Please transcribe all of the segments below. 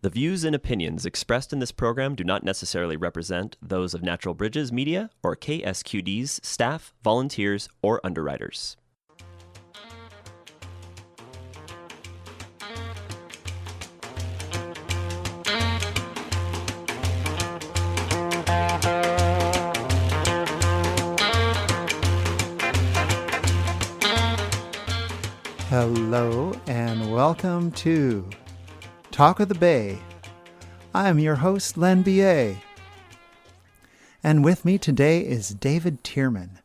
The views and opinions expressed in this program do not necessarily represent those of Natural Bridges Media or KSQD's staff, volunteers, or underwriters. Hello and welcome to Talk of the Bay. I am your host, Len Beyea. And with me today is David Thiermann.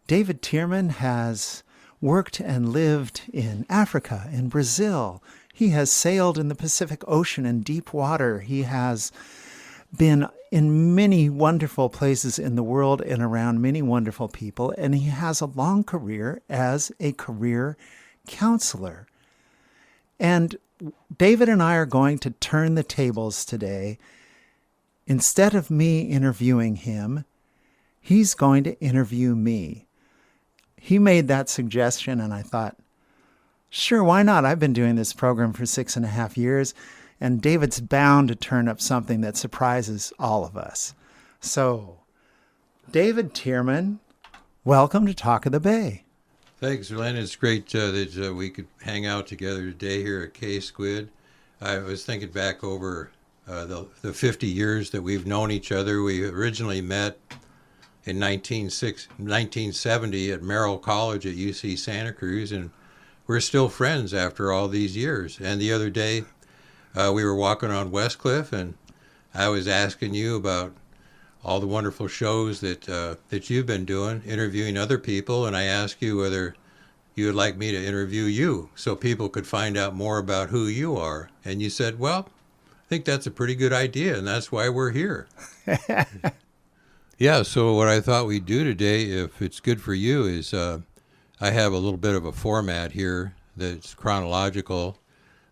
David Thiermann has worked and lived in Africa, in Brazil. He has sailed in the Pacific Ocean and deep water. He has been in many wonderful places in the world and around many wonderful people, and he has a long career as a career counselor. And David and I are going to turn the tables today. Instead of me interviewing him, he's going to interview me. He made that suggestion, and I thought, sure, why not? I've been doing this program for 6.5 years, and David's bound to turn up something that surprises all of us. So, David Thiermann, welcome to Talk of the Bay. Thanks, Len. It's great that we could hang out together today here at KSQD. I was thinking back over the 50 years that we've known each other. We originally met in 1970 at Merrill College at UC Santa Cruz, and we're still friends after all these years. And the other day, we were walking on Westcliff, and I was asking you about all the wonderful shows that you've been doing, interviewing other people, and I asked you whether you would like me to interview you so people could find out more about who you are. And you said, well, I think that's a pretty good idea, and that's why we're here. Yeah, so what I thought we'd do today, if it's good for you, is I have a little bit of a format here that's chronological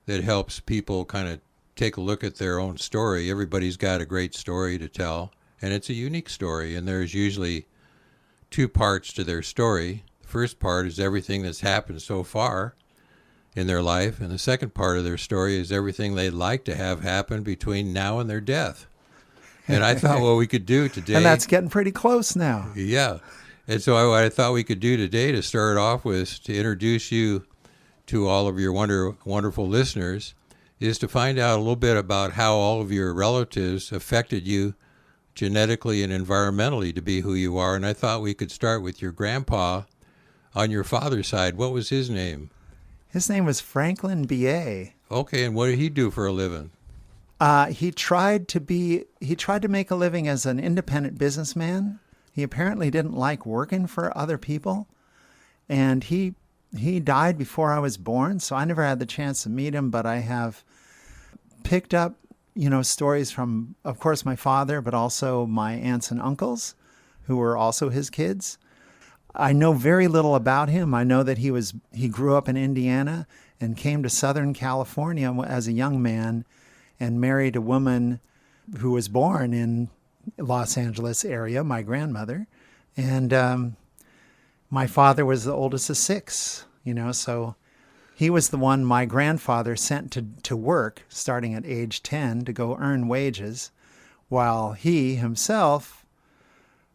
that helps people kind of take a look at their own story. Everybody's got a great story to tell. And it's a unique story, and there's usually two parts to their story. The first part is everything that's happened so far in their life, and the second part of their story is everything they'd like to have happen between now and their death. And I thought what we could do today... And that's getting pretty close now. Yeah. And so what I thought we could do today to start off with, to introduce you to all of your wonderful listeners, is to find out a little bit about how all of your relatives affected you genetically and environmentally to be who you are. And I thought we could start with your grandpa on your father's side. What was his name? His name was Len Beyea. Okay, and what did he do for a living? He tried to make a living as an independent businessman. He apparently didn't like working for other people. And he died before I was born, so I never had the chance to meet him, but I have picked up stories from, of course, my father, but also my aunts and uncles, who were also his kids. I know very little about him. I know that he grew up in Indiana and came to Southern California as a young man and married a woman who was born in Los Angeles area, my grandmother. And my father was the oldest of six, so he was the one my grandfather sent to work starting at age 10 to go earn wages, while he himself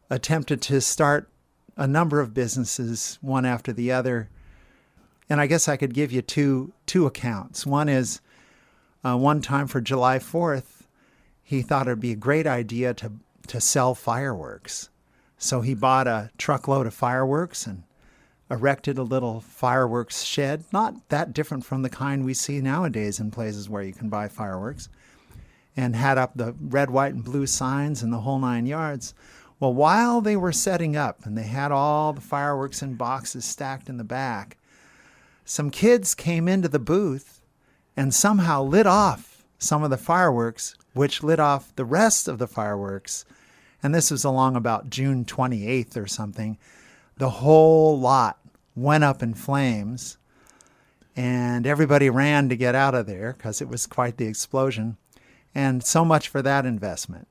attempted to start a number of businesses, one after the other. And I guess I could give you two accounts. One is one time for July 4th, he thought it'd be a great idea to sell fireworks. So he bought a truckload of fireworks and erected a little fireworks shed, not that different from the kind we see nowadays in places where you can buy fireworks, and had up the red, white, and blue signs and the whole 9 yards. Well, while they were setting up and they had all the fireworks in boxes stacked in the back, some kids came into the booth and somehow lit off some of the fireworks, which lit off the rest of the fireworks. And this was along about June 28th or something. The whole lot went up in flames, and everybody ran to get out of there because it was quite the explosion. And so much for that investment.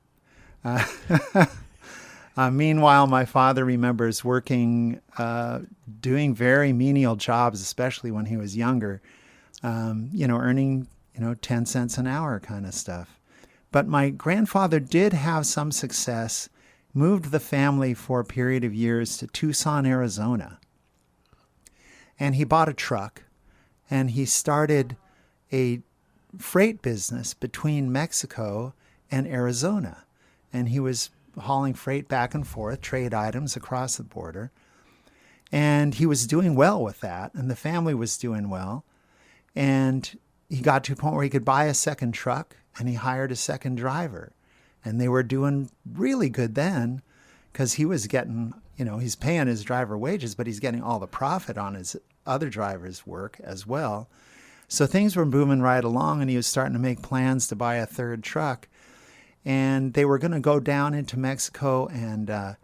Meanwhile, my father remembers working, doing very menial jobs, especially when he was younger, earning 10 cents an hour kind of stuff. But my grandfather did have some success, moved the family for a period of years to Tucson, Arizona. And he bought a truck, and he started a freight business between Mexico and Arizona. And he was hauling freight back and forth, trade items across the border. And he was doing well with that, and the family was doing well. And he got to a point where he could buy a second truck, and he hired a second driver. And they were doing really good then, because he was getting, he's paying his driver wages, but he's getting all the profit on his other driver's work as well. So things were booming right along, and he was starting to make plans to buy a third truck. And they were going to go down into Mexico and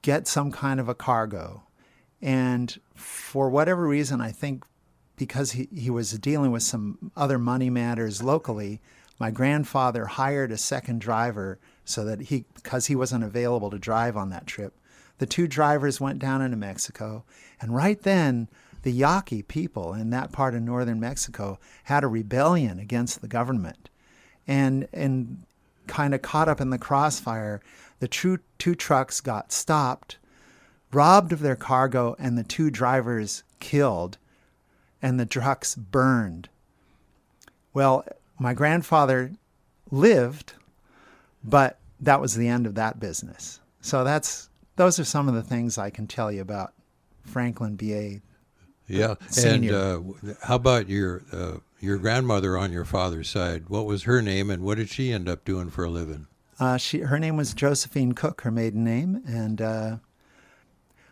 get some kind of a cargo. And for whatever reason, I think because he was dealing with some other money matters locally, my grandfather hired a second driver so that because he wasn't available to drive on that trip. The two drivers went down into Mexico, and right then, the Yaqui people in that part of northern Mexico had a rebellion against the government. And kind of caught up in the crossfire, the two trucks got stopped, robbed of their cargo, and the two drivers killed, and the trucks burned. Well, my grandfather lived, but that was the end of that business. So those are some of the things I can tell you about Franklin Beyea. Yeah, Senior. And how about your grandmother on your father's side? What was her name, and what did she end up doing for a living? Her name was Josephine Cook, her maiden name, and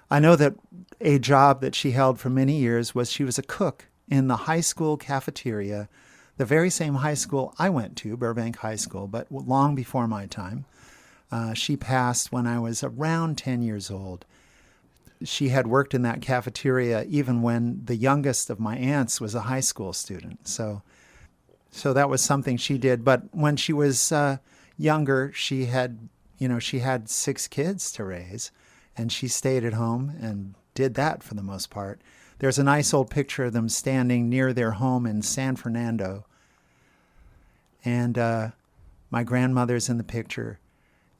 I know that a job that she held for many years was she was a cook in the high school cafeteria, the very same high school I went to, Burbank High School, but long before my time. She passed when I was around 10 years old. She had worked in that cafeteria even when the youngest of my aunts was a high school student. So that was something she did. But when she was younger, she had 6 kids to raise, and she stayed at home and did that for the most part. There's a nice old picture of them standing near their home in San Fernando. And my grandmother's in the picture.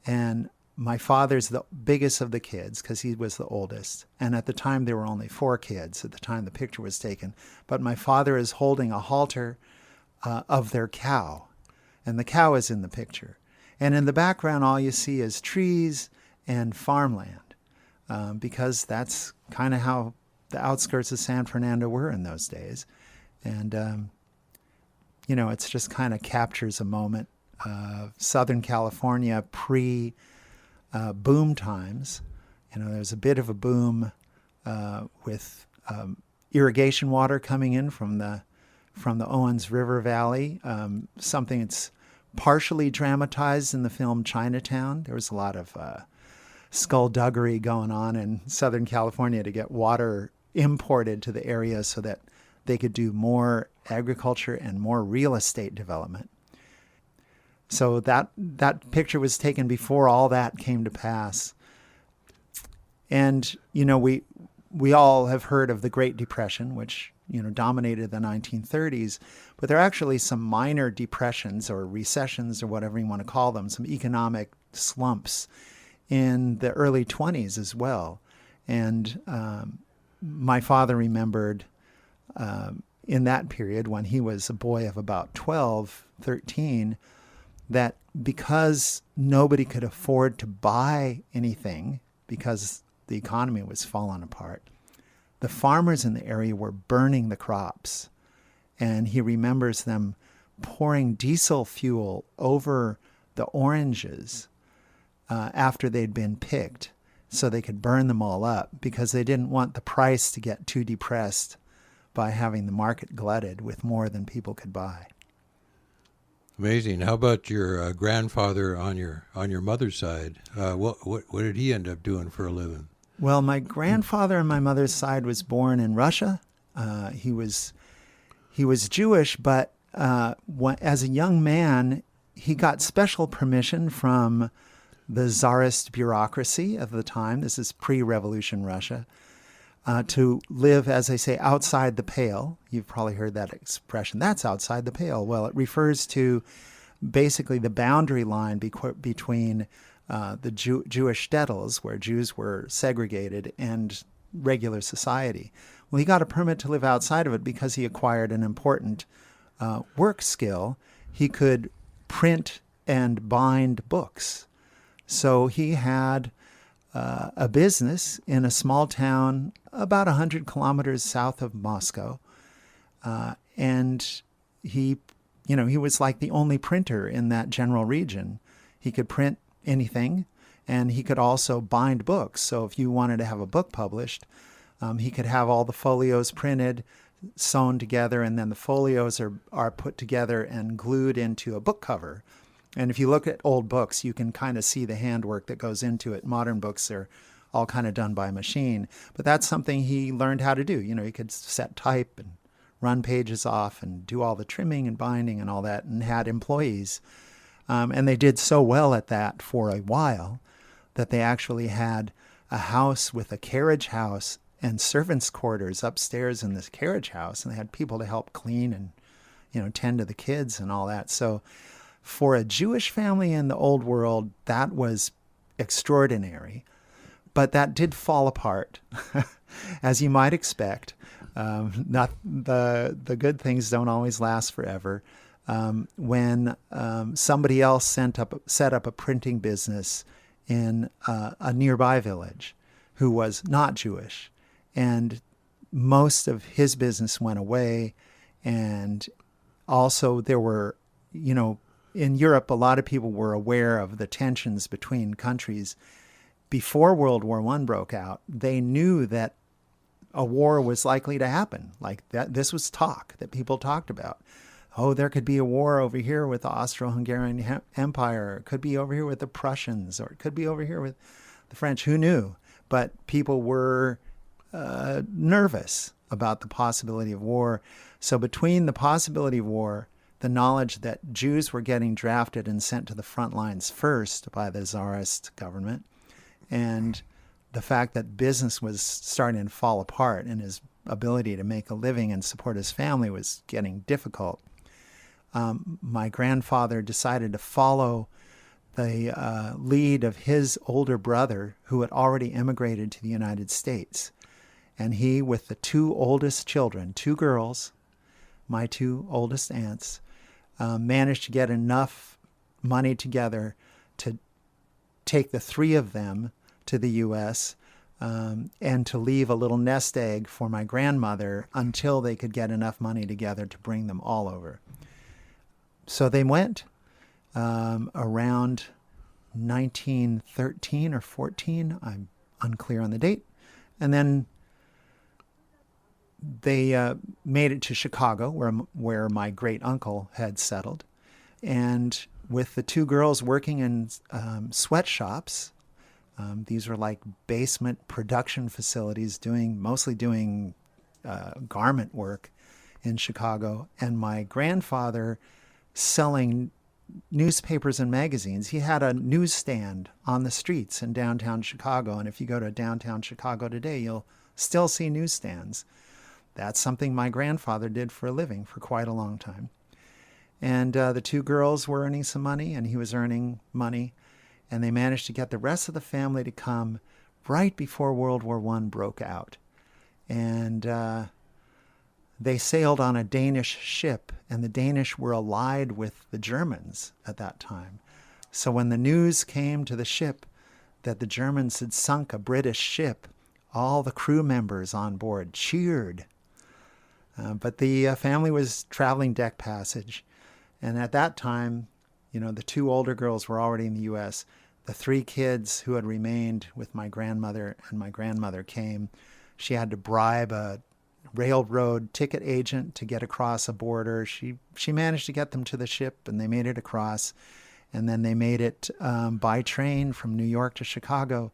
And my father's the biggest of the kids because he was the oldest. And at the time, there were only 4 kids at the time the picture was taken. But my father is holding a halter of their cow. And the cow is in the picture. And in the background, all you see is trees and farmland because that's kind of how the outskirts of San Fernando were in those days. And, it's just kind of captures a moment of Southern California pre-boom times. There's a bit of a boom with irrigation water coming in from the Owens River Valley, something that's partially dramatized in the film Chinatown. There was a lot of skullduggery going on in Southern California to get water imported to the area so that they could do more agriculture and more real estate development. So that picture was taken before all that came to pass. And, we all have heard of the Great Depression, which, dominated the 1930s, but there are actually some minor depressions or recessions or whatever you want to call them, some economic slumps in the early 20s as well. And my father remembered in that period when he was a boy of about 12, 13, that because nobody could afford to buy anything because the economy was falling apart, the farmers in the area were burning the crops. And he remembers them pouring diesel fuel over the oranges after they'd been picked so they could burn them all up because they didn't want the price to get too depressed by having the market glutted with more than people could buy. Amazing. How about your grandfather on your mother's side? What did he end up doing for a living? Well, my grandfather on my mother's side was born in Russia. He was Jewish, but as a young man, he got special permission from the Tsarist bureaucracy of the time. This is pre-revolution Russia. to live, as they say, outside the pale. You've probably heard that expression. That's outside the pale. Well, it refers to basically the boundary line between the Jewish shtetls, where Jews were segregated, and regular society. Well, he got a permit to live outside of it because he acquired an important work skill. He could print and bind books. So he had a business in a small town about 100 kilometers south of Moscow. And he was like the only printer in that general region. He could print anything, and he could also bind books. So if you wanted to have a book published, he could have all the folios printed, sewn together, and then the folios are put together and glued into a book cover. And if you look at old books, you can kind of see the handwork that goes into it. Modern books are all kind of done by machine. But that's something he learned how to do. He could set type and run pages off and do all the trimming and binding and all that, and had employees. And they did so well at that for a while that they actually had a house with a carriage house and servants' quarters upstairs in this carriage house. And they had people to help clean and, tend to the kids and all that. So for a Jewish family in the old world, that was extraordinary. But that did fall apart, as you might expect. Not the good things don't always last forever. When somebody else set up a printing business in a nearby village who was not Jewish, and most of his business went away. And also there were, in Europe, a lot of people were aware of the tensions between countries. Before World War I broke out, they knew that a war was likely to happen. Like that, this was talk that people talked about. Oh, there could be a war over here with the Austro-Hungarian Empire. It could be over here with the Prussians, or it could be over here with the French. Who knew? But people were nervous about the possibility of war. So between the possibility of war, the knowledge that Jews were getting drafted and sent to the front lines first by the Tsarist government, and the fact that business was starting to fall apart and his ability to make a living and support his family was getting difficult, my grandfather decided to follow the lead of his older brother, who had already immigrated to the United States. And he, with the two oldest children, two girls, my two oldest aunts, managed to get enough money together to take the three of them to the U.S. And to leave a little nest egg for my grandmother until they could get enough money together to bring them all over. So they went around 1913 or 14. I'm unclear on the date. And then they made it to Chicago, where my great uncle had settled. And with the two girls working in sweatshops, these were like basement production facilities mostly doing garment work in Chicago. And my grandfather selling newspapers and magazines. He had a newsstand on the streets in downtown Chicago. And if you go to downtown Chicago today, you'll still see newsstands. That's something my grandfather did for a living for quite a long time. And the two girls were earning some money, and he was earning money. And they managed to get the rest of the family to come right before World War I broke out. And they sailed on a Danish ship, and the Danish were allied with the Germans at that time. So when the news came to the ship that the Germans had sunk a British ship, all the crew members on board cheered. But the family was traveling deck passage. And at that time, the two older girls were already in the U.S. The three kids who had remained with my grandmother, and my grandmother came. She had to bribe a railroad ticket agent to get across a border. She managed to get them to the ship, and they made it across. And then they made it by train from New York to Chicago.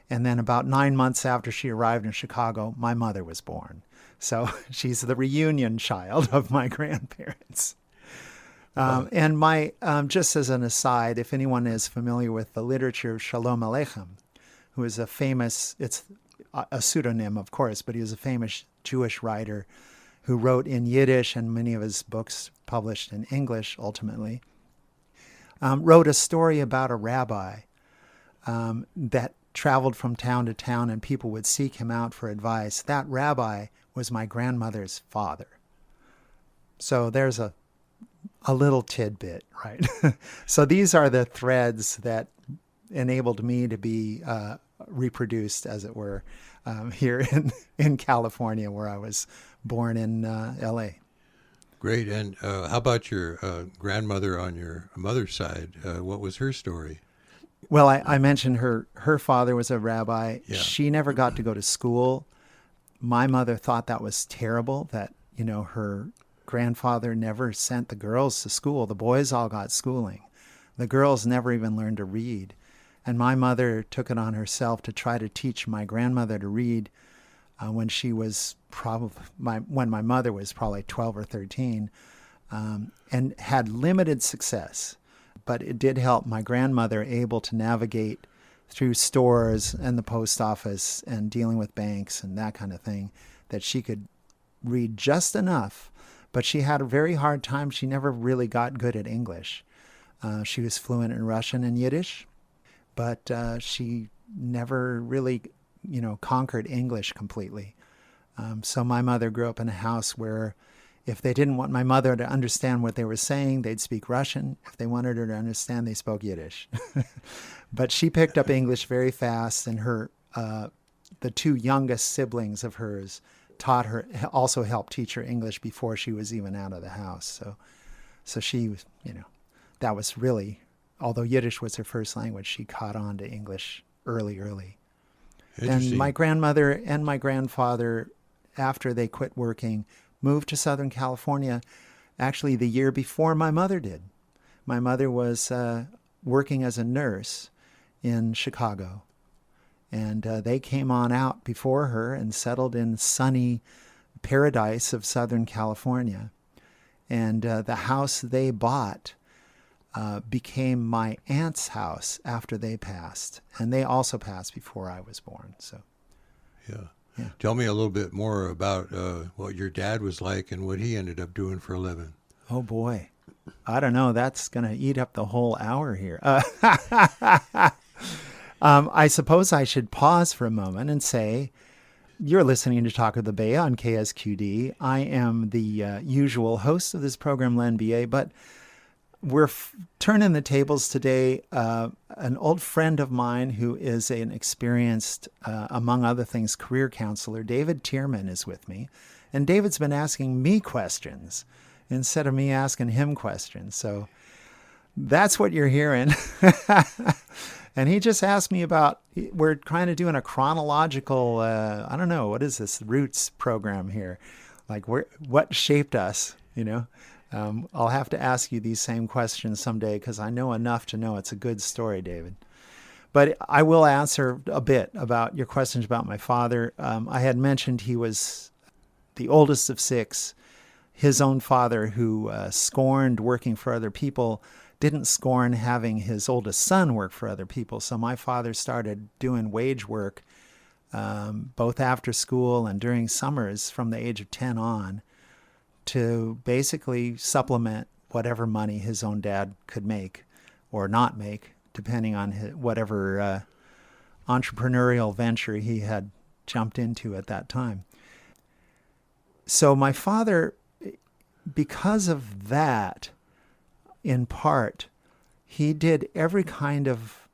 And then about 9 months after she arrived in Chicago, my mother was born. So she's the reunion child of my grandparents. And just as an aside, if anyone is familiar with the literature of Shalom Aleichem, who is it's a pseudonym, of course, but he was a famous Jewish writer who wrote in Yiddish, and many of his books published in English ultimately, wrote a story about a rabbi that traveled from town to town, and people would seek him out for advice. That rabbi was my grandmother's father. So there's a little tidbit, right? So these are the threads that enabled me to be reproduced, as it were, here in California, where I was born in L.A. Great. And how about your grandmother on your mother's side? What was her story? Well, I mentioned her father was a rabbi. Yeah. She never got to go to school. My mother thought that was terrible, that, her grandfather never sent the girls to school. The boys all got schooling. The girls never even learned to read. And my mother took it on herself to try to teach my grandmother to read when she was when my mother was probably 12 or 13, and had limited success. But it did help my grandmother able to navigate through stores and the post office and dealing with banks and that kind of thing, that she could read just enough. But she had a very hard time. She never really got good at English. She was fluent in Russian and Yiddish, but she never really, conquered English completely. So my mother grew up in a house where if they didn't want my mother to understand what they were saying, they'd speak Russian. If they wanted her to understand, they spoke Yiddish. But she picked up English very fast, and the two youngest siblings of hers also helped teach her English before she was even out of the house. So she was, that was really, although Yiddish was her first language, she caught on to English early. And my grandmother and my grandfather, after they quit working, moved to Southern California, actually the year before my mother did. My mother was working as a nurse in Chicago, and they came on out before her and settled in sunny paradise of Southern California. And the house they bought became my aunt's house after they passed, and they also passed before I was born. So, yeah. Tell me a little bit more about what your dad was like and what he ended up doing for a living. Oh boy, I don't know. That's going to eat up the whole hour here. I suppose I should pause for a moment and say, you're listening to Talk of the Bay on KSQD. I am the usual host of this program, Len Beyea, but we're turning the tables today. An old friend of mine who is an experienced, among other things, career counselor, David Thiermann, is with me. And David's been asking me questions instead of me asking him questions. So that's what you're hearing. And he just asked me about, we're kind of doing a chronological, I don't know, what is this, Roots program here? Like, what shaped us, I'll have to ask you these same questions someday, because I know enough to know it's a good story, David. But I will answer a bit about your questions about my father. I had mentioned he was the oldest of six. His own father, who scorned working for other people, didn't scorn having his oldest son work for other people. So my father started doing wage work both after school and during summers from the age of 10 on, to basically supplement whatever money his own dad could make or not make, depending on whatever entrepreneurial venture he had jumped into at that time. So my father, because of that, in part, he did every kind of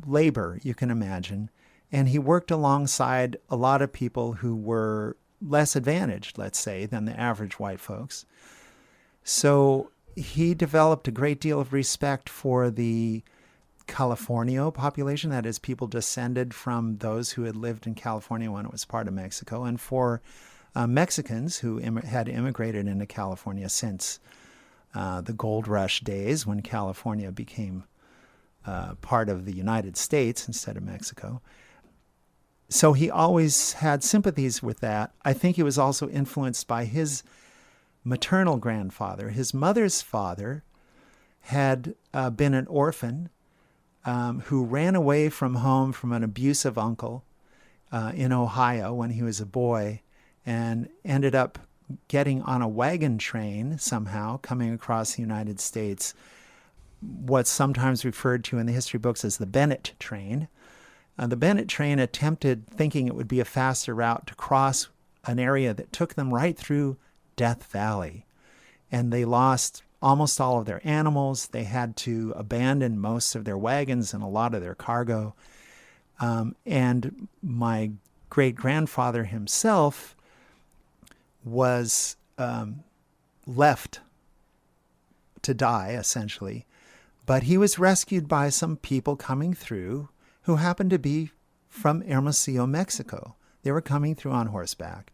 labor you can imagine, and he worked alongside a lot of people who were less advantaged, let's say, than the average white folks. So he developed a great deal of respect for the Californio population, that is, people descended from those who had lived in California when it was part of Mexico, and for Mexicans who had immigrated into California since the gold rush days, when California became part of the United States instead of Mexico. So he always had sympathies with that. I think he was also influenced by his maternal grandfather. His mother's father had been an orphan who ran away from home from an abusive uncle in Ohio when he was a boy, and ended up getting on a wagon train somehow coming across the United States, what's sometimes referred to in the history books as the Bennett train. The Bennett train attempted, thinking it would be a faster route, to cross an area that took them right through Death Valley. And they lost almost all of their animals. They had to abandon most of their wagons and a lot of their cargo. And my great-grandfather himself was left to die, essentially. But he was rescued by some people coming through who happened to be from Hermosillo, Mexico. They were coming through on horseback.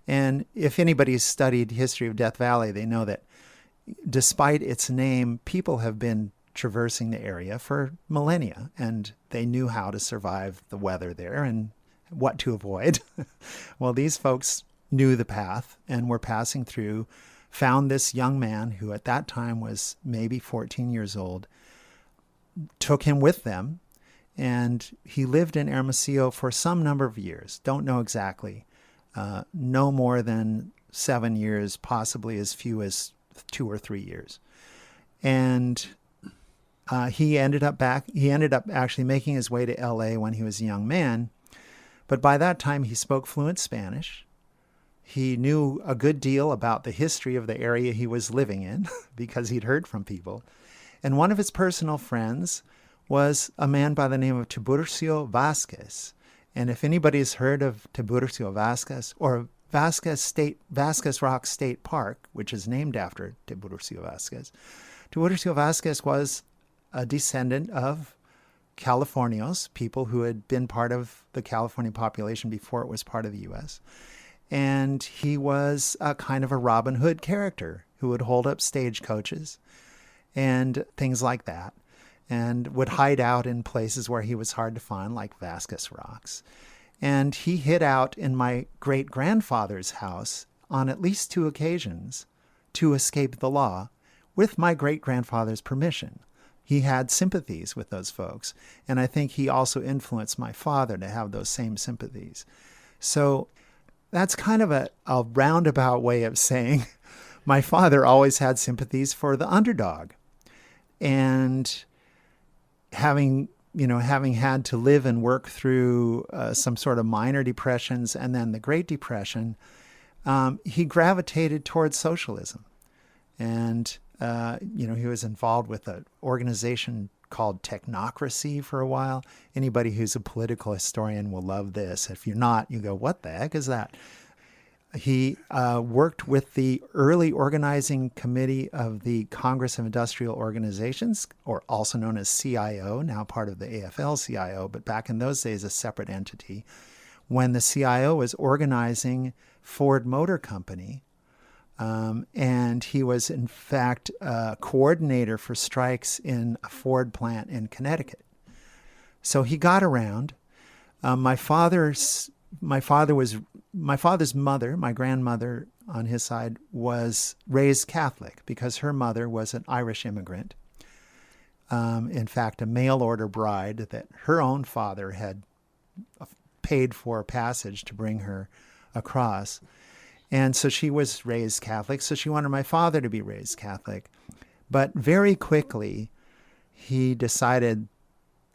And if anybody's studied history of Death Valley, they know that despite its name, people have been traversing the area for millennia, and they knew how to survive the weather there and what to avoid. Well, these folks knew the path and were passing through, found this young man who at that time was maybe 14 years old, took him with them, and he lived in Hermosillo for some number of years. Don't know exactly. No more than 7 years, possibly as few as 2 or 3 years. And he ended up actually making his way to LA when he was a young man. But by that time, he spoke fluent Spanish. He knew a good deal about the history of the area he was living in because he'd heard from people. And one of his personal friends was a man by the name of Tiburcio Vasquez. And if anybody's heard of Tiburcio Vasquez or Vasquez Rock State Park, which is named after Tiburcio Vasquez was a descendant of Californios, people who had been part of the California population before it was part of the U.S. And he was a kind of a Robin Hood character who would hold up stagecoaches and things like that, and would hide out in places where he was hard to find, like Vasquez Rocks. And he hid out in my great-grandfather's house on at least 2 occasions to escape the law with my great-grandfather's permission. He had sympathies with those folks, and I think he also influenced my father to have those same sympathies. So that's kind of a roundabout way of saying my father always had sympathies for the underdog. And having had to live and work through some sort of minor depressions and then the Great Depression, he gravitated towards socialism. And, he was involved with an organization called Technocracy for a while. Anybody who's a political historian will love this. If you're not, you go, what the heck is that? He worked with the early organizing committee of the Congress of Industrial Organizations, or also known as CIO, now part of the AFL-CIO, but back in those days a separate entity, when the CIO was organizing Ford Motor Company. And he was, in fact, a coordinator for strikes in a Ford plant in Connecticut. So he got around. My father's mother, my grandmother on his side, was raised Catholic because her mother was an Irish immigrant. In fact, a mail order bride that her own father had paid for passage to bring her across. And so she was raised Catholic, so she wanted my father to be raised Catholic. But very quickly, he decided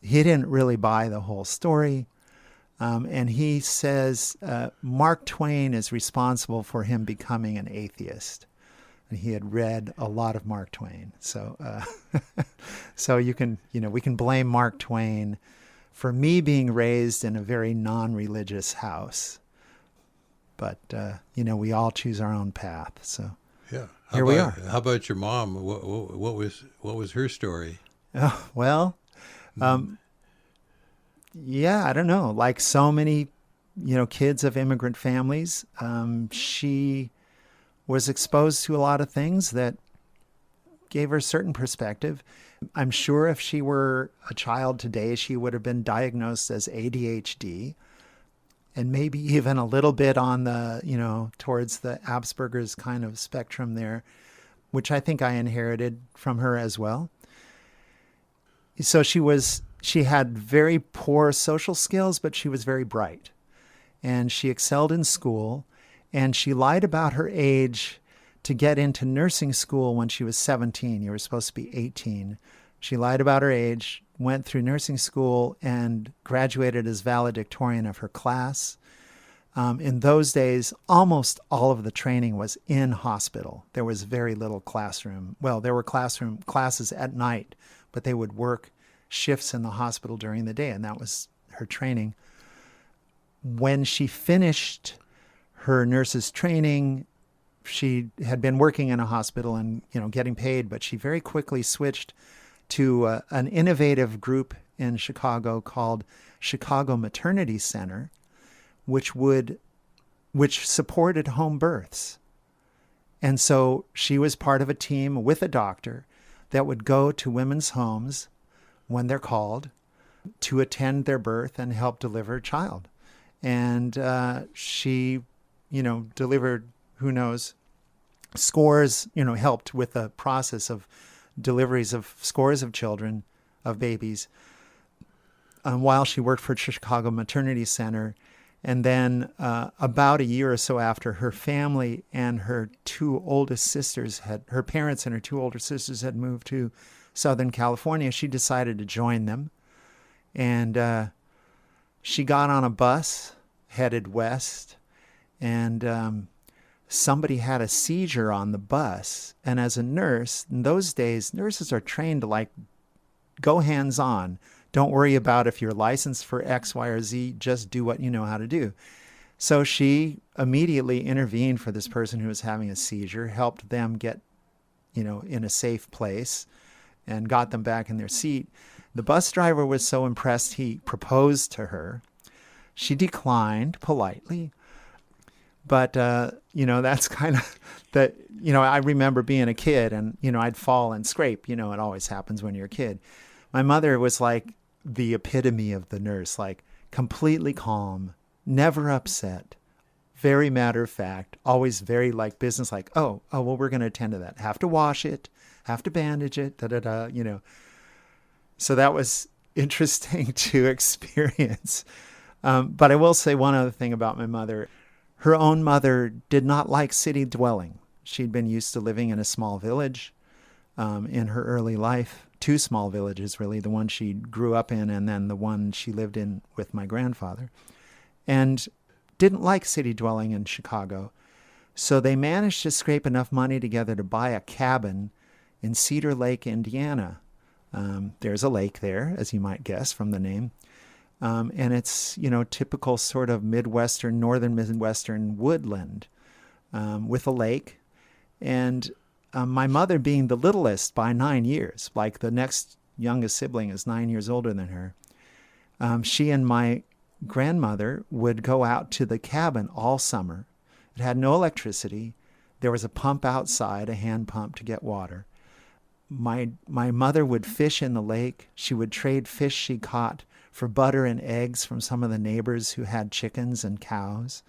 he didn't really buy the whole story. And he says Mark Twain is responsible for him becoming an atheist. And he had read a lot of Mark Twain. So so we can blame Mark Twain for me being raised in a very non-religious house. But, we all choose our own path. So yeah, here we are. How about your mom? What was her story? Oh, well, yeah, I don't know. Like so many, kids of immigrant families, she was exposed to a lot of things that gave her a certain perspective. I'm sure if she were a child today, she would have been diagnosed as ADHD. And maybe even a little bit on the, towards the Asperger's kind of spectrum there, which I think I inherited from her as well. So she had very poor social skills, but she was very bright. and she excelled in school, and she lied about her age to get into nursing school when she was 17. You were supposed to be 18. She lied about her age, went through nursing school, and graduated as valedictorian of her class. In those days, almost all of the training was in hospital. There was very little classroom. Well, there were classes at night, but they would work shifts in the hospital during the day, and that was her training. When she finished her nurse's training, she had been working in a hospital and, getting paid, but she very quickly switched to an innovative group in Chicago called Chicago Maternity Center, which supported home births. And so she was part of a team with a doctor that would go to women's homes when they're called to attend their birth and help deliver a child. And she, delivered, who knows, scores, helped with the process of deliveries of scores of children, of babies, while she worked for Chicago Maternity Center. And then about a year or so after, her family and her her parents and her two older sisters had moved to Southern California. She decided to join them. And she got on a bus, headed west, and somebody had a seizure on the bus. And as a nurse, in those days, nurses are trained to go hands-on. Don't worry about if you're licensed for X, Y, or Z. Just do what you know how to do. So she immediately intervened for this person who was having a seizure, helped them get, in a safe place, and got them back in their seat. The bus driver was so impressed, he proposed to her. She declined politely. But, that's kind of that, I remember being a kid and, I'd fall and scrape. It always happens when you're a kid. My mother was like the epitome of the nurse, like completely calm, never upset, very matter of fact, always very business, well, we're going to attend to that. Have to wash it, have to bandage it, So that was interesting to experience. But I will say one other thing about my mother. Her own mother did not like city dwelling. She'd been used to living in a small village in her early life. Two small villages, really, the one she grew up in and then the one she lived in with my grandfather, and didn't like city dwelling in Chicago. So they managed to scrape enough money together to buy a cabin in Cedar Lake, Indiana. There's a lake there, as you might guess from the name. And it's, typical sort of northern Midwestern woodland with a lake. And my mother being the littlest by 9 years, the next youngest sibling is 9 years older than her, she and my grandmother would go out to the cabin all summer. It had no electricity. There was a pump outside, a hand pump to get water. My mother would fish in the lake. She would trade fish she caught for butter and eggs from some of the neighbors who had chickens and cows.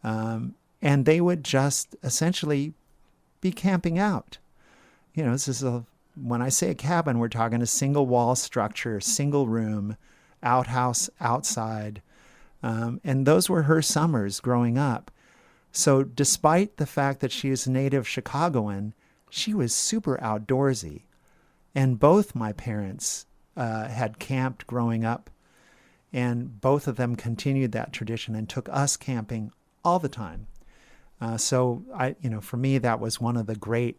And they would just essentially be camping out. This is when I say a cabin, we're talking a single wall structure, single room, outhouse outside. And those were her summers growing up. So despite the fact that she is a native Chicagoan, she was super outdoorsy. And both my parents had camped growing up. And both of them continued that tradition and took us camping all the time. So for me, that was one of the great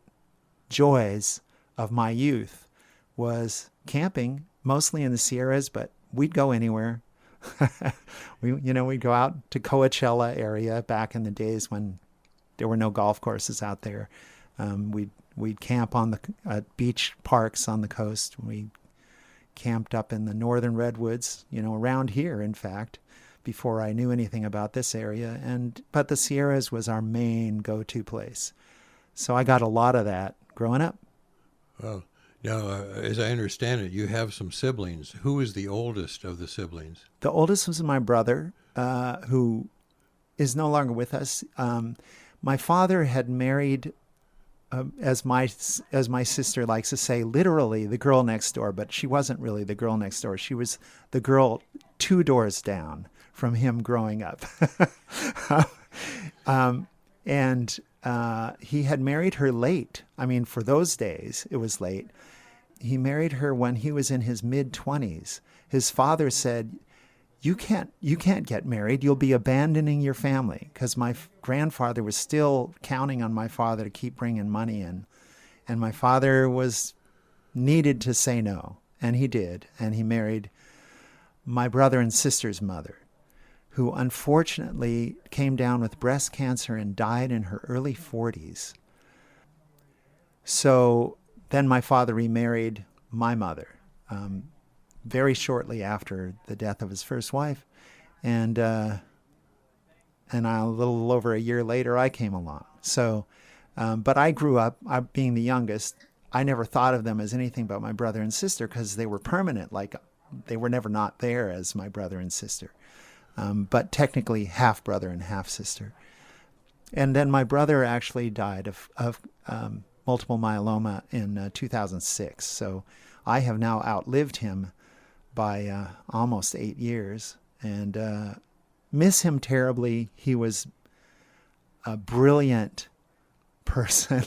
joys of my youth, was camping, mostly in the Sierras, but we'd go anywhere. We'd go out to Coachella area back in the days when there were no golf courses out there. We'd camp on the beach parks on the coast. We camped up in the northern redwoods, around here, in fact, before I knew anything about this area. But the Sierras was our main go-to place. So I got a lot of that growing up. Well, now, as I understand it, you have some siblings. Who is the oldest of the siblings? The oldest was my brother, who is no longer with us. My father had married, as my sister likes to say, literally the girl next door, but she wasn't really the girl next door. She was the girl 2 doors down. from him growing up. And he had married her late. I mean, for those days, it was late. He married her when he was in his mid-20s. His father said, you can't get married. You'll be abandoning your family, because my grandfather was still counting on my father to keep bringing money in. And my father needed to say no, and he did. And he married my brother and sister's mother, who unfortunately came down with breast cancer and died in her early 40s. So then my father remarried my mother very shortly after the death of his first wife. And a little over a year later, I came along. So, but I grew up, being the youngest, I never thought of them as anything but my brother and sister, because they were permanent. Like, they were never not there as my brother and sister. But technically half brother and half sister. And then my brother actually died of multiple myeloma in 2006. So I have now outlived him by almost 8 years, and miss him terribly. He was a brilliant person,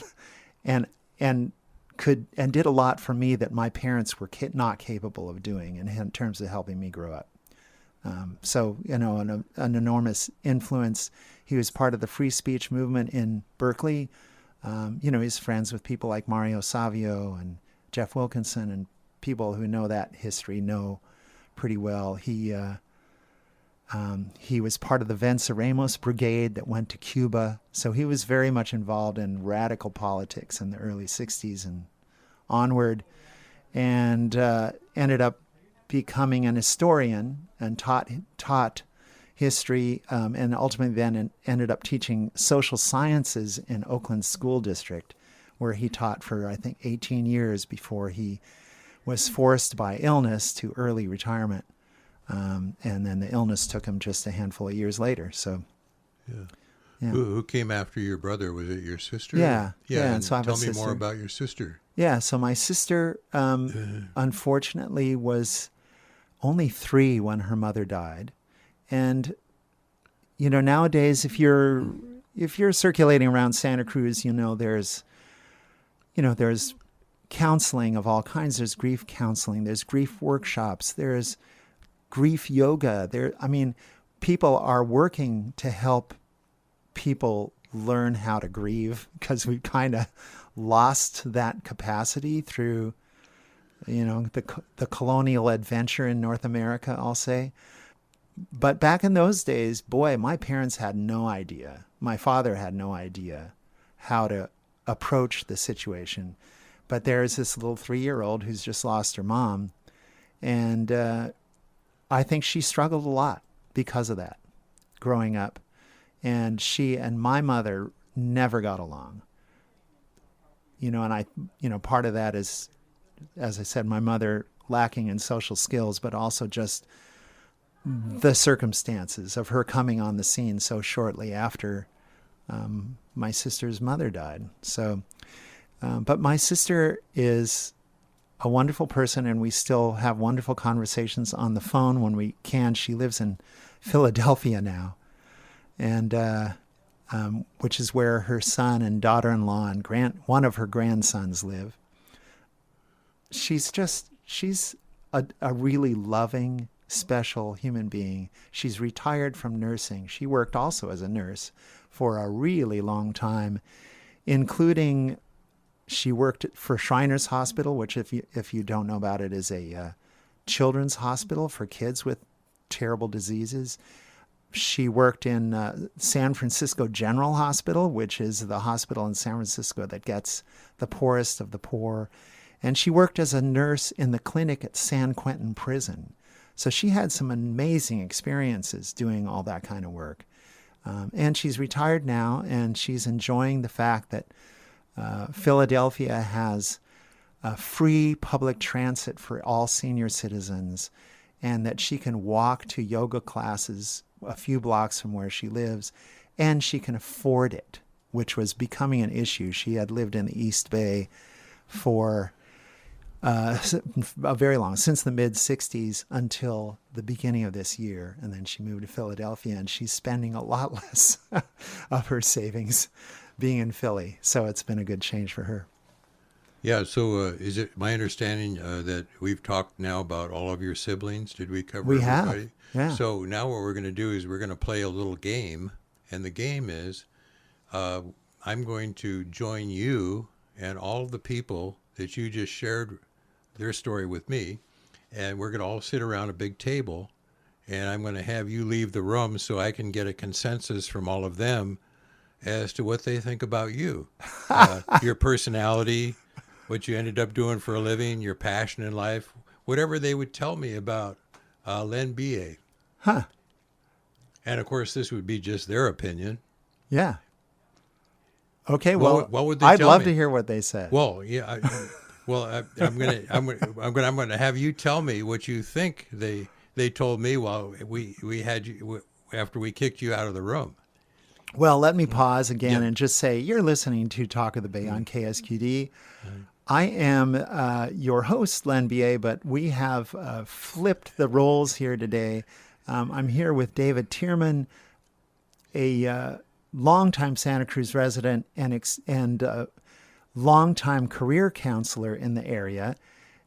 and did a lot for me that my parents were not capable of doing in terms of helping me grow up. So, an enormous influence. He was part of the free speech movement in Berkeley. He's friends with people like Mario Savio and Jeff Wilkinson, and people who know that history know pretty well. He was part of the Venceremos Brigade that went to Cuba. So he was very much involved in radical politics in the early 60s and onward, and ended up becoming an historian and taught history, and ultimately then ended up teaching social sciences in Oakland School District, where he taught for, I think, 18 years before he was forced by illness to early retirement. And then the illness took him just a handful of years later. So, yeah. Who came after your brother? Was it your sister? Yeah. And so I have tell a me sister. more about your sister. Yeah. So my sister, unfortunately, was only 3 when her mother died. And, nowadays, if you're circulating around Santa Cruz, there's counseling of all kinds. There's grief counseling. There's grief workshops. There's grief yoga. People are working to help people learn how to grieve, because we've kind of lost that capacity through, the colonial adventure in North America, I'll say. But back in those days, boy, my parents had no idea. My father had no idea how to approach the situation. But there's this little 3-year-old who's just lost her mom. And I think she struggled a lot because of that growing up. And she and my mother never got along. Part of that is, as I said, my mother lacking in social skills, but also just the circumstances of her coming on the scene so shortly after my sister's mother died. So, but my sister is a wonderful person, and we still have wonderful conversations on the phone when we can. She lives in Philadelphia now, and which is where her son and daughter-in-law and one of her grandsons live. She's a really loving, special human being. She's retired from nursing. She worked also as a nurse for a really long time, including she worked for Shriners Hospital, which if you don't know about it, is a children's hospital for kids with terrible diseases. She worked in San Francisco General Hospital, which is the hospital in San Francisco that gets the poorest of the poor. And she worked as a nurse in the clinic at San Quentin Prison. So she had some amazing experiences doing all that kind of work. And she's retired now, and she's enjoying the fact that Philadelphia has free public transit for all senior citizens, and that she can walk to yoga classes a few blocks from where she lives, and she can afford it, which was becoming an issue. She had lived in the East Bay for a very long, since the mid-'60s until the beginning of this year. And then she moved to Philadelphia, and she's spending a lot less of her savings being in Philly. So it's been a good change for her. Yeah, so is it my understanding that we've talked now about all of your siblings? Did we cover We everybody? have, yeah. So now what we're going to do is we're going to play a little game, and the game is I'm going to join you and all of the people that you just shared their story with me, and we're going to all sit around a big table, and I'm going to have you leave the room so I can get a consensus from all of them as to what they think about you, your personality, what you ended up doing for a living, your passion in life, whatever they would tell me about Len Beyea. Huh. And of course, this would be just their opinion. Yeah. Okay. Well, What would they I'd tell love me? to hear what they said. Well, yeah. I'm gonna have you tell me what you think they told me while we had you after we kicked you out of the room. Well, let me pause again Yeah. and just say you're listening to Talk of the Bay on KSQD. I am your host, Len Beyea, but we have flipped the roles here today. I'm here with David Thiermann, a longtime Santa Cruz resident and longtime career counselor in the area.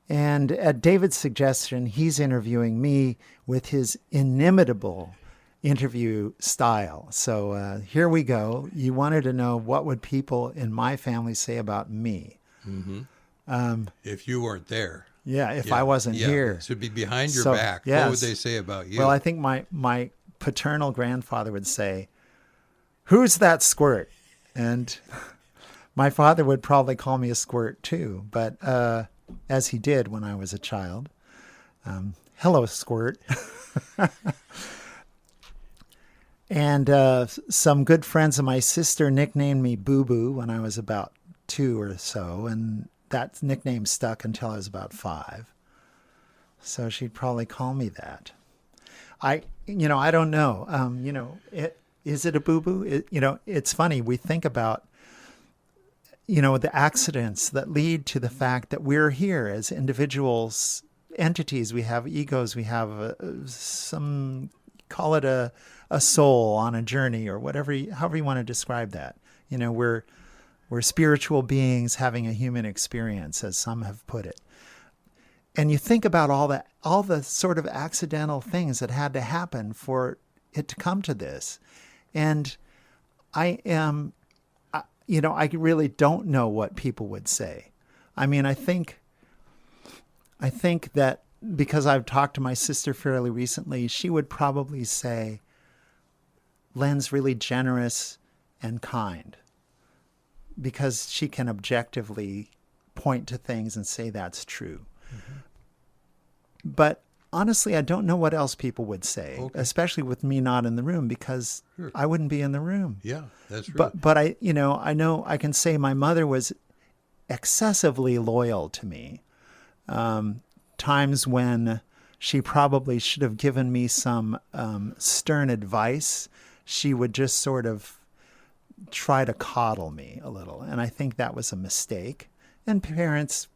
And at David's suggestion, he's interviewing me with his inimitable interview style. So here we go. You wanted to know what would people in my family say about me. Mm-hmm. If you weren't there. Yeah, if I wasn't here. So it'd be behind your So, back. yes. What would they say about you? Well, I think my paternal grandfather would say, "Who's that squirt?" And my father would probably call me a squirt too, but as he did when I was a child. Hello, squirt. And some good friends of my sister nicknamed me Boo Boo when I was about 2 or so, and that nickname stuck until I was about 5. So she'd probably call me that. I don't know. Is it a Boo Boo? It's funny. We think about, the accidents that lead to the fact that we're here as individuals, entities. We have egos. We have some, call it a soul on a journey, or however you want to describe that. We're spiritual beings having a human experience, as some have put it. And you think about all the sort of accidental things that had to happen for it to come to this. And I really don't know what people would say. I mean, I think that because I've talked to my sister fairly recently, she would probably say, Len's really generous and kind, because she can objectively point to things and say that's true. Mm-hmm. But honestly, I don't know what else people would say, especially with me not in the room, because I wouldn't be in the room. Yeah, that's true. But I know I can say my mother was excessively loyal to me. Times when she probably should have given me some stern advice, she would just sort of try to coddle me a little. And I think that was a mistake. And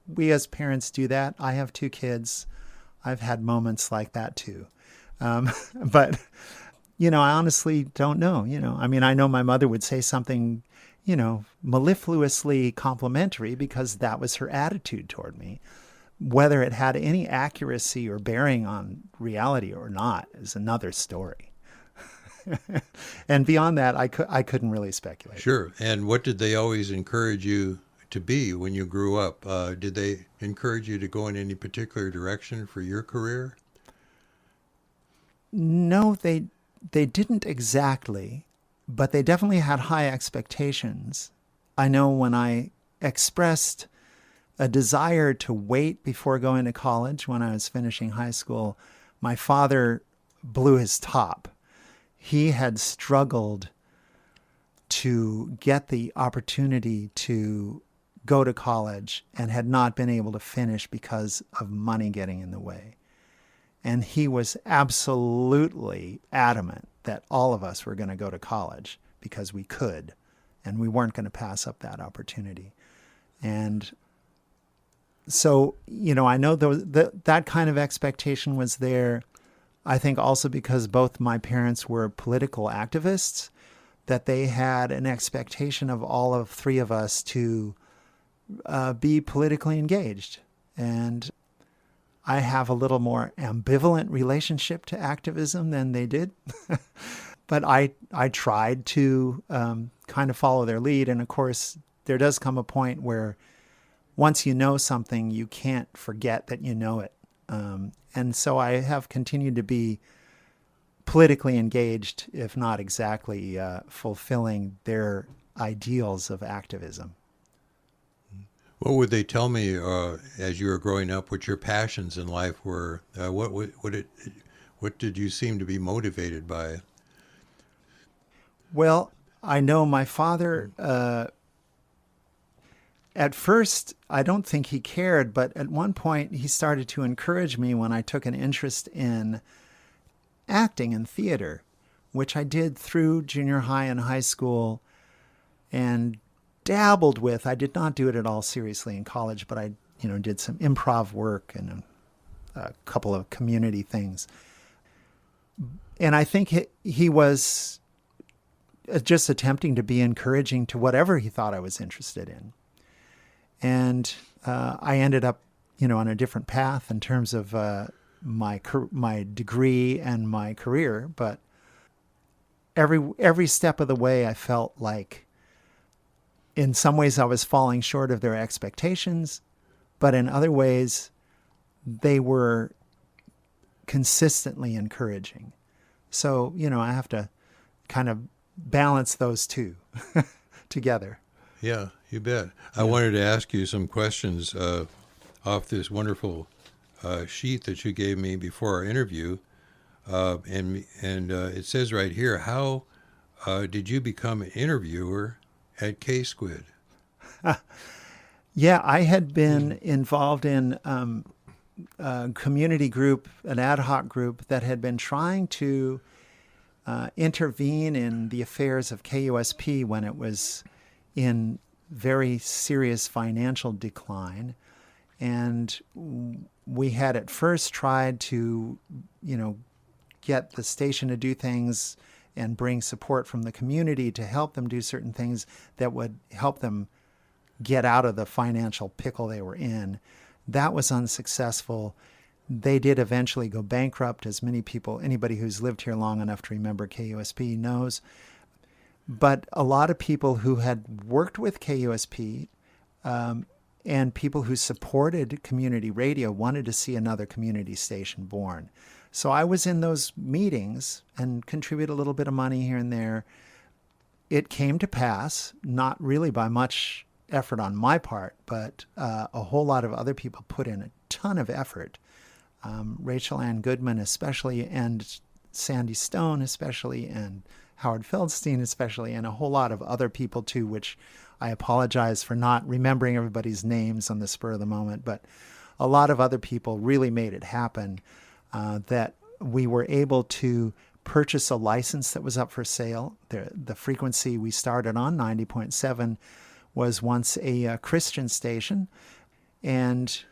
we as parents do that. I have 2 kids. I've had moments like that too. But, I honestly don't know. I mean, I know my mother would say something, mellifluously complimentary, because that was her attitude toward me. Whether it had any accuracy or bearing on reality or not is another story. And beyond that, I couldn't really speculate. Sure. And what did they always encourage you to be when you grew up? Did they encourage you to go in any particular direction for your career? No, they didn't exactly, but they definitely had high expectations. I know when I expressed a desire to wait before going to college when I was finishing high school, my father blew his top. He had struggled to get the opportunity to go to college and had not been able to finish because of money getting in the way. And he was absolutely adamant that all of us were going to go to college because we could, and we weren't going to pass up that opportunity. And So, I know that kind of expectation was there. I think also because both my parents were political activists, that they had an expectation of all of three of us to be politically engaged. And I have a little more ambivalent relationship to activism than they did. But I tried to kind of follow their lead. And of course, there does come a point where once you know something, you can't forget that you know it. And so I have continued to be politically engaged, if not exactly fulfilling their ideals of activism. What would they tell me as you were growing up? What your passions in life were? What did you seem to be motivated by? Well, I know my father. At first, I don't think he cared, but at one point he started to encourage me when I took an interest in acting and theater, which I did through junior high and high school and dabbled with. I did not do it at all seriously in college, but I, did some improv work and a couple of community things. And I think he was just attempting to be encouraging to whatever he thought I was interested in. And I ended up, on a different path in terms of my degree and my career. But every step of the way, I felt like in some ways I was falling short of their expectations, but in other ways they were consistently encouraging. So, I have to kind of balance those two together. Yeah, you bet. I wanted to ask you some questions off this wonderful sheet that you gave me before our interview, and it says right here, how did you become an interviewer at KSQD? Yeah, I had been involved in a community group, an ad hoc group that had been trying to intervene in the affairs of KUSP when it was in very serious financial decline. And we had at first tried to, get the station to do things and bring support from the community to help them do certain things that would help them get out of the financial pickle they were in. That was unsuccessful. They did eventually go bankrupt, as anybody who's lived here long enough to remember KUSP knows. But a lot of people who had worked with KUSP and people who supported community radio wanted to see another community station born. So I was in those meetings and contributed a little bit of money here and there. It came to pass, not really by much effort on my part, but a whole lot of other people put in a ton of effort. Rachel Ann Goodman especially, and Sandy Stone especially, and Howard Feldstein especially, and a whole lot of other people too, which I apologize for not remembering everybody's names on the spur of the moment, but a lot of other people really made it happen, that we were able to purchase a license that was up for sale. The frequency we started on, 90.7, was once a Christian station, and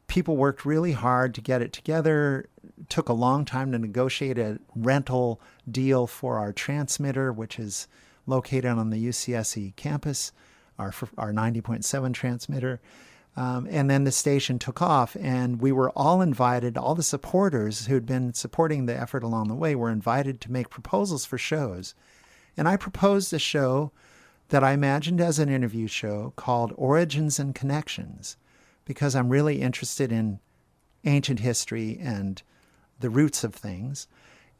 people worked really hard to get it together. It took a long time to negotiate a rental deal for our transmitter, which is located on the UCSC campus, our 90.7 transmitter. And then the station took off, and we were all invited, all the supporters who'd been supporting the effort along the way were invited to make proposals for shows. And I proposed a show that I imagined as an interview show called Origins and Connections, because I'm really interested in ancient history and the roots of things.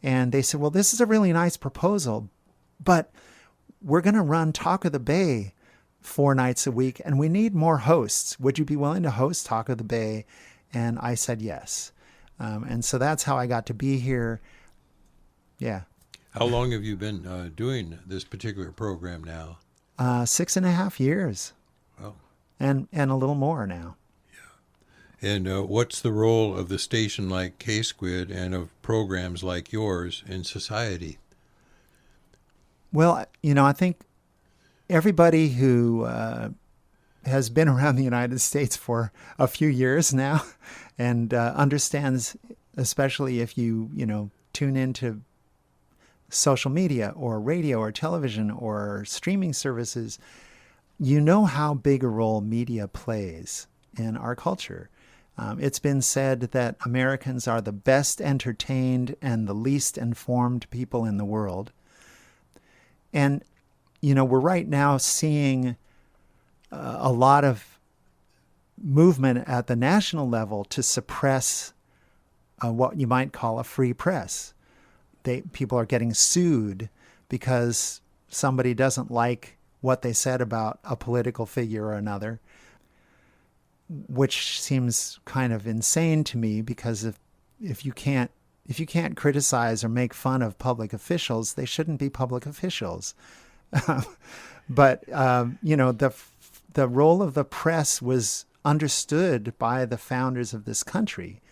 And they said, well, this is a really nice proposal, but we're going to run Talk of the Bay 4 nights a week, and we need more hosts. Would you be willing to host Talk of the Bay? And I said yes. And so that's how I got to be here. Yeah. How long have you been doing this particular program now? 6.5 years. Wow. And a little more now. And what's the role of the station like KSQD and of programs like yours in society? Well, I think everybody who has been around the United States for a few years now and understands, especially if you tune into social media or radio or television or streaming services, you know how big a role media plays in our culture. It's been said that Americans are the best entertained and the least informed people in the world. And, we're right now seeing a lot of movement at the national level to suppress what you might call a free press. People are getting sued because somebody doesn't like what they said about a political figure or another, which seems kind of insane to me, because if you can't criticize or make fun of public officials, they shouldn't be public officials. But the role of the press was understood by the founders of this country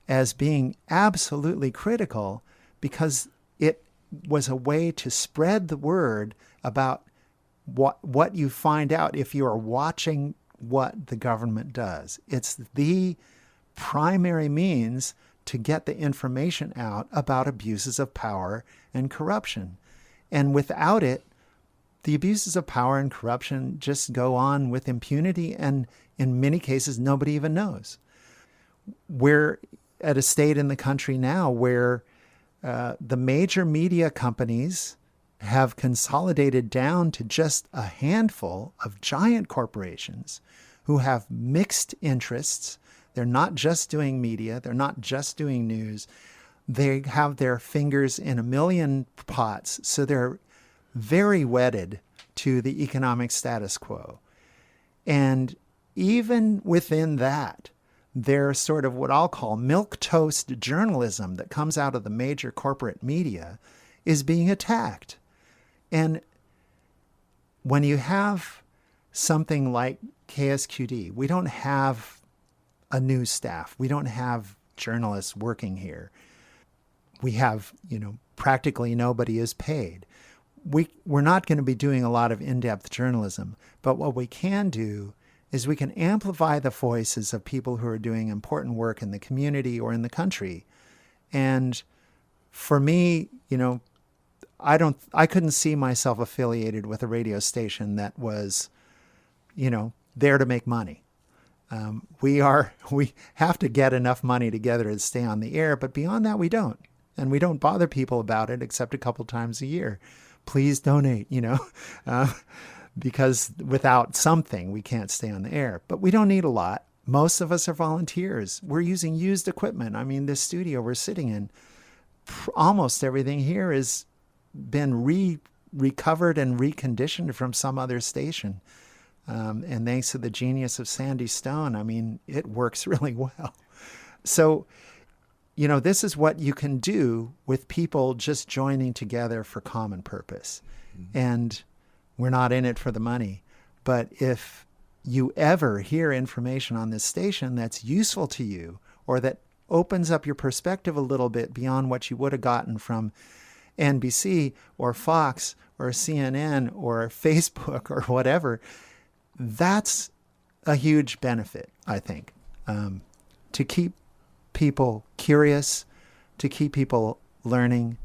as being absolutely critical, because it was a way to spread the word about what you find out if you are watching what the government does. It's the primary means to get the information out about abuses of power and corruption. And without it, the abuses of power and corruption just go on with impunity, and in many cases, nobody even knows. We're at a state in the country now where the major media companies have consolidated down to just a handful of giant corporations who have mixed interests. They're not just doing media. They're not just doing news. They have their fingers in a million pots, so they're very wedded to the economic status quo. And even within that, there's sort of what I'll call milquetoast journalism that comes out of the major corporate media is being attacked. And when you have something like KSQD, we don't have a news staff. We don't have journalists working here. We have, practically nobody is paid. We're not going to be doing a lot of in-depth journalism, but what we can do is we can amplify the voices of people who are doing important work in the community or in the country. And for me, I couldn't see myself affiliated with a radio station that was, there to make money. We have to get enough money together to stay on the air, but beyond that, we don't. And we don't bother people about it except a couple times a year. Please donate, because without something, we can't stay on the air. But we don't need a lot. Most of us are volunteers. We're using used equipment. I mean, this studio we're sitting in, almost everything here has been recovered and reconditioned from some other station. And thanks to the genius of Sandy Stone, I mean, it works really well. So, this is what you can do with people just joining together for common purpose. Mm-hmm. And we're not in it for the money. But if you ever hear information on this station that's useful to you, or that opens up your perspective a little bit beyond what you would have gotten from NBC or Fox or CNN or Facebook or whatever, that's a huge benefit, I think, to keep people curious, to keep people learning,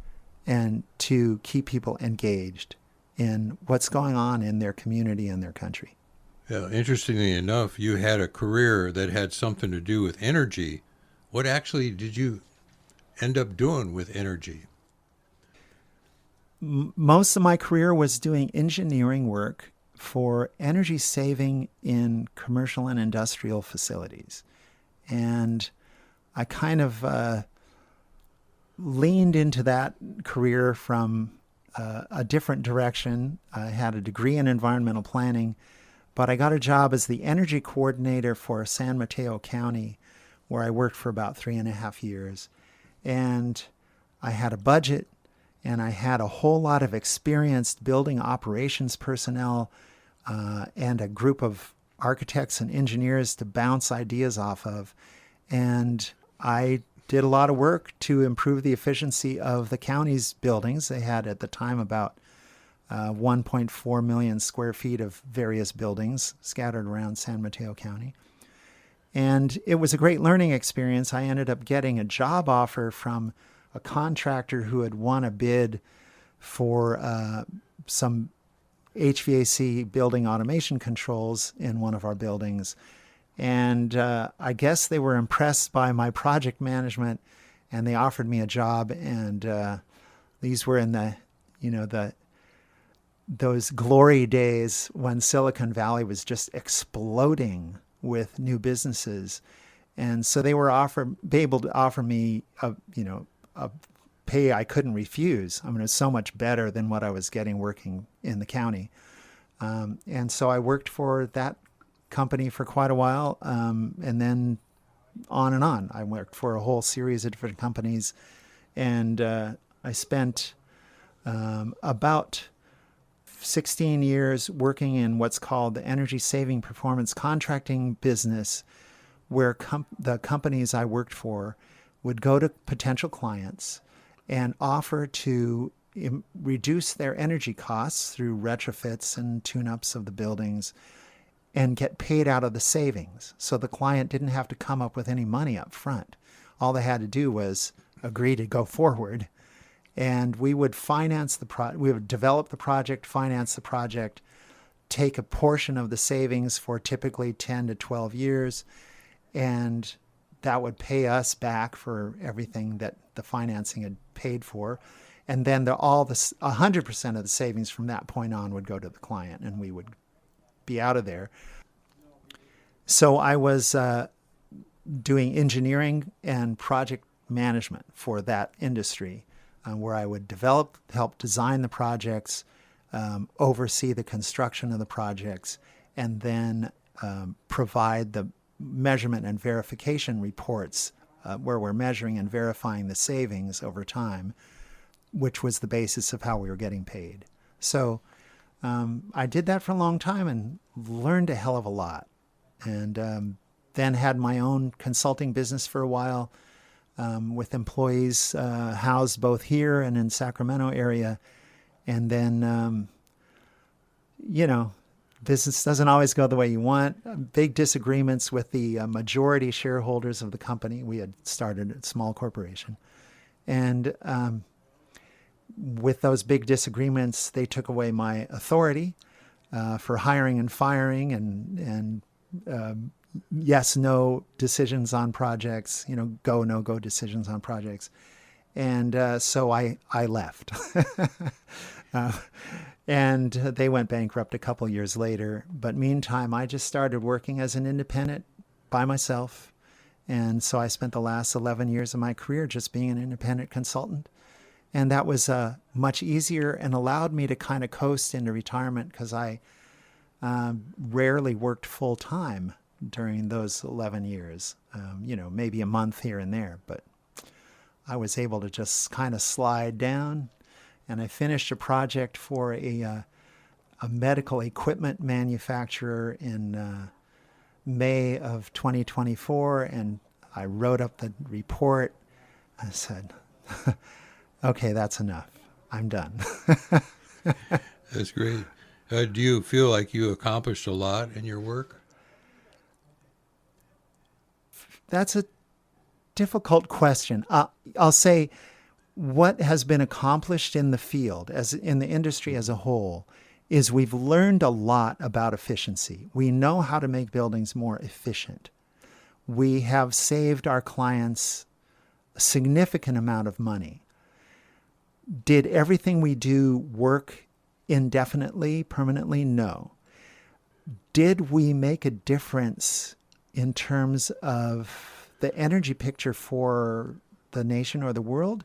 and to keep people engaged in what's going on in their community and their country. Yeah, interestingly enough, you had a career that had something to do with energy. What actually did you end up doing with energy? Most of my career was doing engineering work for energy saving in commercial and industrial facilities. And I kind of leaned into that career from a different direction. I had a degree in environmental planning, but I got a job as the energy coordinator for San Mateo County, where I worked for about 3.5 years. And I had a budget, and I had a whole lot of experienced building operations personnel and a group of architects and engineers to bounce ideas off of. And I did a lot of work to improve the efficiency of the county's buildings. They had at the time about 1.4 million square feet of various buildings scattered around San Mateo County. And it was a great learning experience. I ended up getting a job offer from a contractor who had won a bid for some HVAC building automation controls in one of our buildings. And I guess they were impressed by my project management, and they offered me a job. And these were in those glory days when Silicon Valley was just exploding with new businesses. And so they were able to offer me a pay I couldn't refuse. I mean, it was so much better than what I was getting working in the county. And so I worked for that company for quite a while. And then on and on. I worked for a whole series of different companies. And I spent about 16 years working in what's called the energy saving performance contracting business, where the companies I worked for would go to potential clients and offer to reduce their energy costs through retrofits and tune-ups of the buildings and get paid out of the savings. So the client didn't have to come up with any money up front. All they had to do was agree to go forward. And we would finance we would develop the project, finance the project, take a portion of the savings for typically 10 to 12 years, and that would pay us back for everything that the financing had paid for. And then 100% of the savings from that point on would go to the client, and we would be out of there. So I was doing engineering and project management for that industry, where I would help design the projects, oversee the construction of the projects, and then provide the measurement and verification reports where we're measuring and verifying the savings over time, which was the basis of how we were getting paid. So I did that for a long time and learned a hell of a lot. And then had my own consulting business for a while, with employees housed both here and in Sacramento area. And then, business doesn't always go the way you want. Big disagreements with the majority shareholders of the company. We had started a small corporation. And with those big disagreements, they took away my authority for hiring and firing and yes, no decisions on projects, go, no go decisions on projects. And so I left. And they went bankrupt a couple years later. But meantime, I just started working as an independent by myself. And so I spent the last 11 years of my career just being an independent consultant. And that was much easier and allowed me to kind of coast into retirement because I rarely worked full time during those 11 years, maybe a month here and there, but I was able to just kind of slide down. And I finished a project for a medical equipment manufacturer in May of 2024, and I wrote up the report. I said, okay, that's enough. I'm done. That's great. Do you feel like you accomplished a lot in your work? That's a difficult question. I'll say what has been accomplished in the field, as in the industry as a whole, is we've learned a lot about efficiency. We know how to make buildings more efficient. We have saved our clients a significant amount of money. Did everything we do work indefinitely, permanently? No. Did we make a difference in terms of the energy picture for the nation or the world?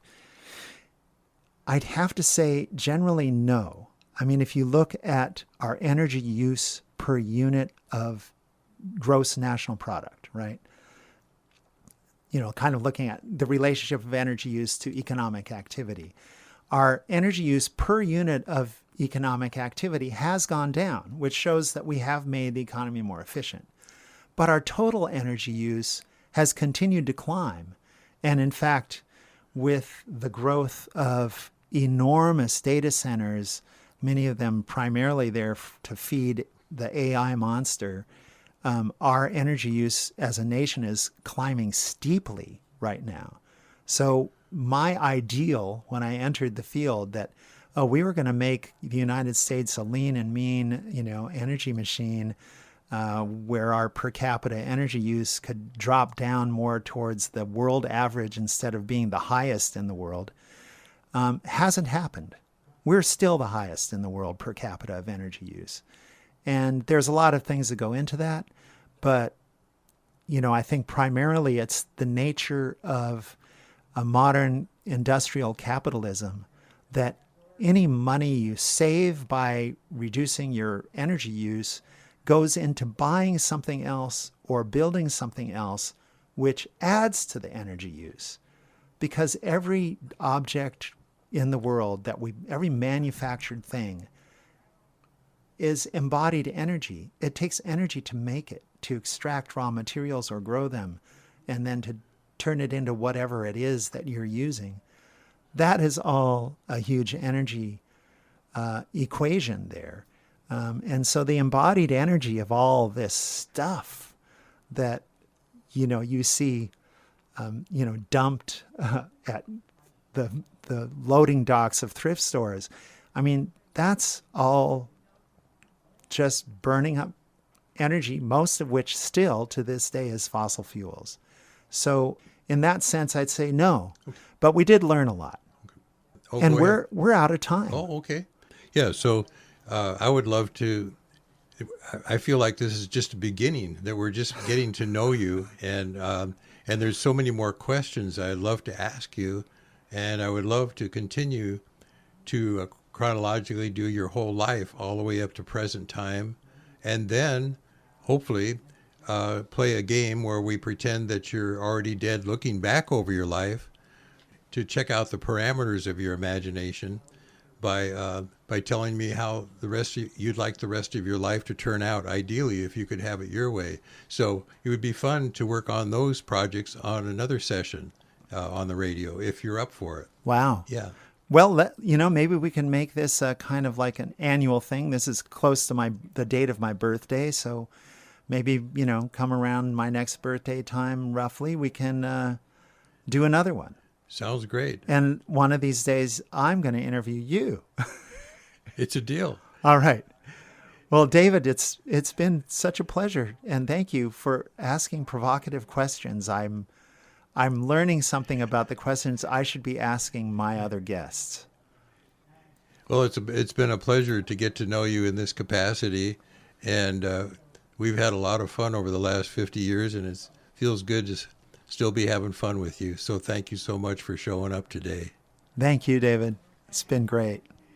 I'd have to say generally no. I mean, if you look at our energy use per unit of gross national product, right? Kind of looking at the relationship of energy use to economic activity. Our energy use per unit of economic activity has gone down, which shows that we have made the economy more efficient. But our total energy use has continued to climb. And in fact, with the growth of enormous data centers many of them primarily there to feed the AI monster, our energy use as a nation is climbing steeply right now. So my ideal when I entered the field that, we were going to make the United States a lean and mean, energy machine where our per capita energy use could drop down more towards the world average instead of being the highest in the world, hasn't happened. We're still the highest in the world per capita of energy use. And there's a lot of things that go into that. But, I think primarily it's the nature of a modern industrial capitalism that any money you save by reducing your energy use goes into buying something else or building something else, which adds to the energy use. Because every object in the world every manufactured thing is embodied energy. It takes energy to make it, to extract raw materials or grow them, and then to turn it into whatever it is that you're using. That is all a huge energy equation there. And so the embodied energy of all this stuff that, you see, dumped at the loading docks of thrift stores, that's all just burning up energy, most of which still to this day is fossil fuels. So in that sense, I'd say no, but we did learn a lot. Oh, and we're out of time. Oh, okay. Yeah. So I would love to, I feel like this is just a beginning, that we're just getting to know you. And there's so many more questions I'd love to ask you. And I would love to continue to chronologically do your whole life all the way up to present time. And then hopefully play a game where we pretend that you're already dead, looking back over your life to check out the parameters of your imagination by telling me how you'd like the rest of your life to turn out, ideally, if you could have it your way. So it would be fun to work on those projects on another session on the radio, if you're up for it. Wow. Yeah. Well, maybe we can make this kind of like an annual thing. This is close to the date of my birthday, so maybe, come around my next birthday time, roughly, we can do another one. Sounds great. And one of these days, I'm going to interview you. It's a deal. All right. Well, David, it's been such a pleasure, and thank you for asking provocative questions. I'm learning something about the questions I should be asking my other guests. Well, it's been a pleasure to get to know you in this capacity, and we've had a lot of fun over the last 50 years, and it feels good to still be having fun with you. So thank you so much for showing up today. Thank you, David. It's been great.